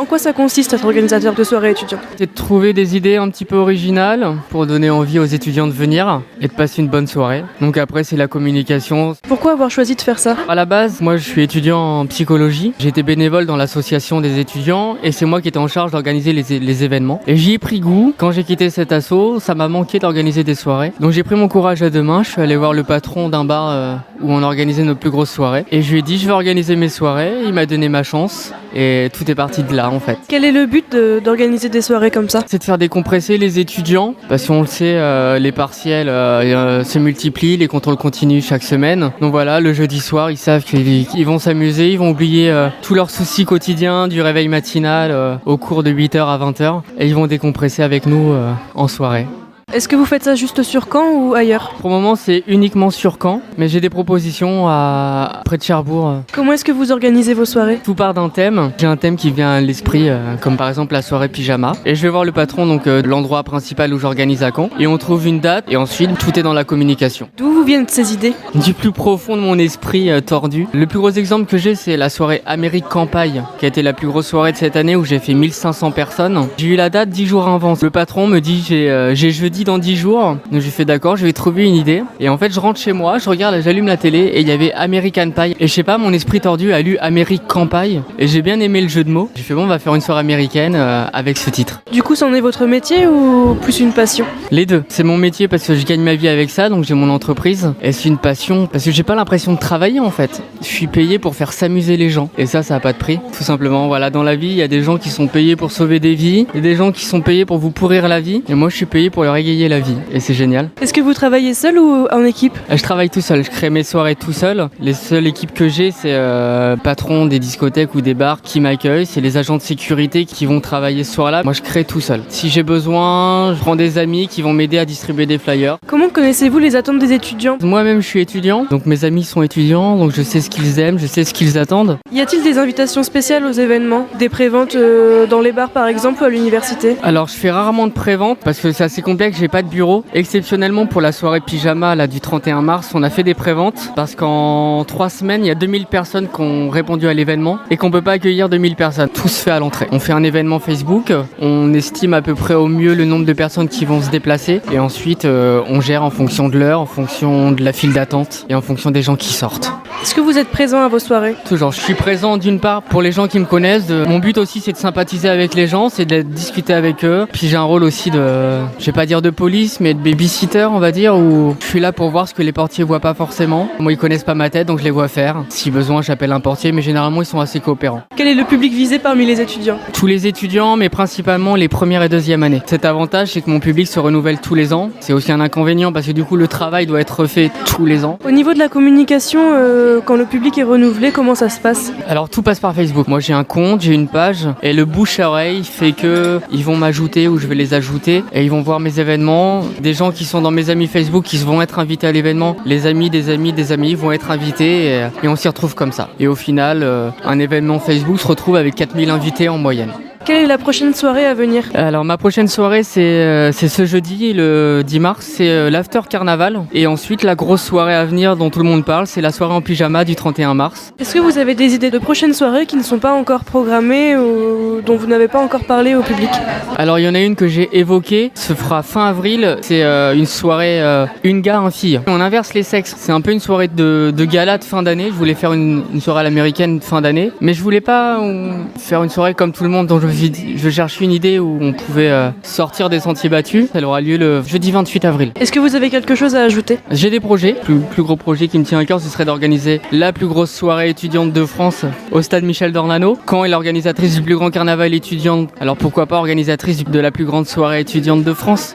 En quoi ça consiste être organisateur de soirées étudiantes? C'est de trouver des idées un petit peu originales pour donner envie aux étudiants de venir et de passer une bonne soirée. Donc après, c'est la communication. Pourquoi avoir choisi de faire ça? À la base, moi je suis étudiant en psychologie. J'étais bénévole dans l'association des étudiants et c'est moi qui étais en charge d'organiser les événements. Et j'y ai pris goût. Quand j'ai quitté cet asso, ça m'a manqué d'organiser des soirées. Donc j'ai pris mon courage à deux mains. Je suis allé voir le patron d'un bar où on organisait nos plus grosses soirées. Et je lui ai dit, je vais organiser mes soirées. Il m'a donné ma chance et tout est parti de là en fait. Quel est le but d'organiser des soirées comme ça? C'est de faire décompresser les étudiants parce qu'on le sait, les partiels se multiplient, les contrôles continuent chaque semaine. Donc voilà, le jeudi soir, ils savent qu'ils vont s'amuser, ils vont oublier tous leurs soucis quotidiens du réveil matinal au cours de 8h à 20h et ils vont décompresser avec nous en soirée. Est-ce que vous faites ça juste sur Caen ou ailleurs? Pour le moment, c'est uniquement sur Caen, mais j'ai des propositions près de Cherbourg. Comment est-ce que vous organisez vos soirées? Tout part d'un thème. J'ai un thème qui vient à l'esprit, comme par exemple la soirée pyjama. Et je vais voir le patron de l'endroit principal où j'organise à Caen. Et on trouve une date et ensuite tout est dans la communication. D'où vous viennent ces idées? Du plus profond de mon esprit tordu. Le plus gros exemple que j'ai, c'est la soirée Amérique Campagne, qui a été la plus grosse soirée de cette année où j'ai fait 1500 personnes. J'ai eu la date 10 jours avant. Le patron me dit j'ai jeudi dans 10 jours. Donc j'ai fait d'accord, je vais trouver une idée. Et en fait, je rentre chez moi, je regarde, j'allume la télé et il y avait American Pie. Et je sais pas, mon esprit tordu a lu Amérique Campagne et j'ai bien aimé le jeu de mots. J'ai fait bon, on va faire une soirée américaine avec ce titre. Du coup, c'en est votre métier ou plus une passion? Les deux. C'est mon métier parce que je gagne ma vie avec ça, donc j'ai mon entreprise. Et c'est une passion parce que j'ai pas l'impression de travailler en fait. Je suis payé pour faire s'amuser les gens. Et ça a pas de prix. Tout simplement, voilà, dans la vie, il y a des gens qui sont payés pour sauver des vies. Il y a des gens qui sont payés pour vous pourrir la vie. Et moi, je suis payé pour leur égayer la vie. Et c'est génial. Est-ce que vous travaillez seul ou en équipe? Je travaille tout seul. Je crée mes soirées tout seul. Les seules équipes que j'ai, c'est patron des discothèques ou des bars qui m'accueillent. C'est les agents de sécurité qui vont travailler ce soir-là. Moi, je crée tout seul. Si j'ai besoin, je prends des amis qui vont m'aider à distribuer des flyers. Comment connaissez-vous les attentes des étudiants? Moi-même, je suis étudiant. Donc mes amis sont étudiants. Donc je sais ce qu'ils aiment, je sais ce qu'ils attendent. Y a-t-il des invitations spéciales aux événements? Des préventes dans les bars par exemple ou à l'université? Alors je fais rarement de prévente parce que c'est assez complexe, j'ai pas de bureau. Exceptionnellement pour la soirée pyjama là, du 31 mars, on a fait des préventes parce qu'en 3 semaines, il y a 2000 personnes qui ont répondu à l'événement et qu'on peut pas accueillir 2000 personnes. Tout se fait à l'entrée. On fait un événement Facebook, on estime à peu près au mieux le nombre de personnes qui vont se déplacer et ensuite on gère en fonction de l'heure, en fonction de la file d'attente et en fonction des gens qui sortent. Est-ce que vous êtes présent à vos soirées? Toujours, je suis présent d'une part pour les gens qui me connaissent. Mon but aussi c'est de sympathiser avec les gens, c'est de discuter avec eux. Puis j'ai un rôle aussi je vais pas dire de police, mais de babysitter on va dire, où je suis là pour voir ce que les portiers voient pas forcément. Moi ils connaissent pas ma tête donc je les vois faire. Si besoin j'appelle un portier mais généralement ils sont assez coopérants. Quel est le public visé parmi les étudiants? Tous les étudiants mais principalement les premières et deuxièmes années. Cet avantage c'est que mon public se renouvelle tous les ans. C'est aussi un inconvénient parce que du coup le travail doit être refait tous les ans. Au niveau de la communication, quand le public est renouvelé, comment ça se passe? Alors tout passe par Facebook. Moi j'ai un compte, j'ai une page et le bouche à oreille fait que ils vont m'ajouter ou je vais les ajouter et ils vont voir mes événements. Des gens qui sont dans mes amis Facebook qui vont être invités à l'événement, les amis des amis des amis vont être invités et on s'y retrouve comme ça. Et au final, un événement Facebook se retrouve avec 4000 invités en moyenne. Quelle est la prochaine soirée à venir? Alors ma prochaine soirée c'est ce jeudi, le 10 mars, c'est l'after carnaval. Et ensuite la grosse soirée à venir dont tout le monde parle, c'est la soirée en pyjama du 31 mars. Est-ce que vous avez des idées de prochaines soirées qui ne sont pas encore programmées ou dont vous n'avez pas encore parlé au public? Alors il y en a une que j'ai évoquée, se fera fin avril, c'est une soirée une gars, un fille. On inverse les sexes, c'est un peu une soirée de gala de fin d'année. Je voulais faire une soirée à l'américaine de fin d'année, mais je voulais pas faire une soirée comme tout le monde dont je cherchais une idée où on pouvait sortir des sentiers battus. Elle aura lieu le jeudi 28 avril. Est-ce que vous avez quelque chose à ajouter? J'ai des projets. Le plus gros projet qui me tient à cœur, ce serait d'organiser la plus grosse soirée étudiante de France au stade Michel Dornano. Caen est l'organisatrice du plus grand carnaval étudiant. Alors pourquoi pas organisatrice de la plus grande soirée étudiante de France?